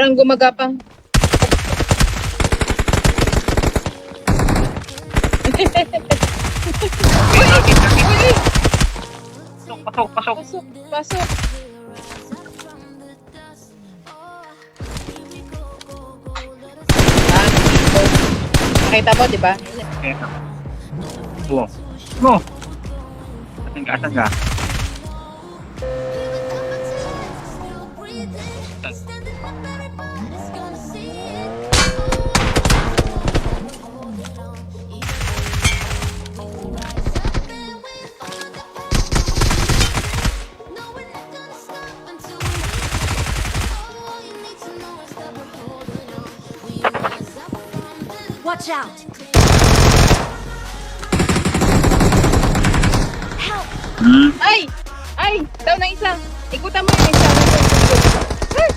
Parang gumagapang. Uy! Pasok. Pasok, pasok. Nakita mo, di ba? Okay. Wow. No. Asan ka? Watch out! Help! Ay! Ay! Daw na isa. Ikutan mo yung isa. Ay!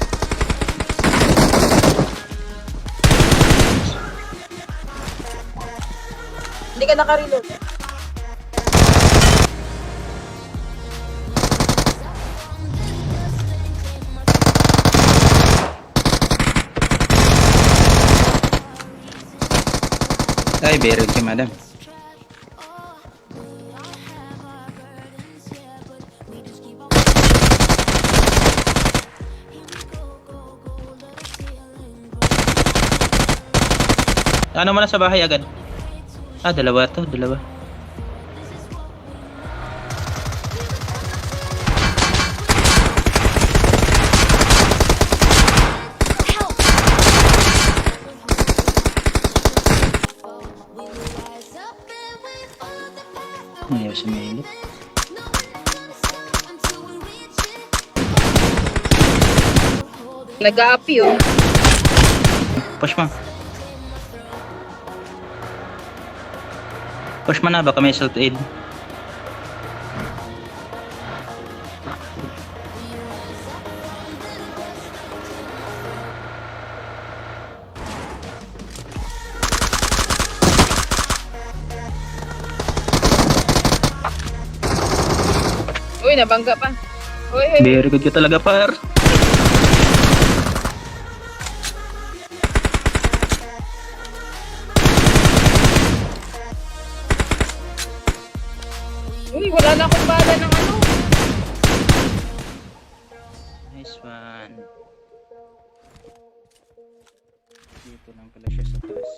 Hindi ka nakareload. Ay, very good, madam. Ano mo na sa bahay agad? Ah, dalawa to, dalawa. Help! Ayaw sa mailip. Nag-aapi oh. Push mo. Push mo na, baka may assault aid. Uy, nabangga pa. Uy, uy. Very good ka talaga, par. Uy, wala na akong bala ng ano. Nice one. Dito lang pala siya sa taas.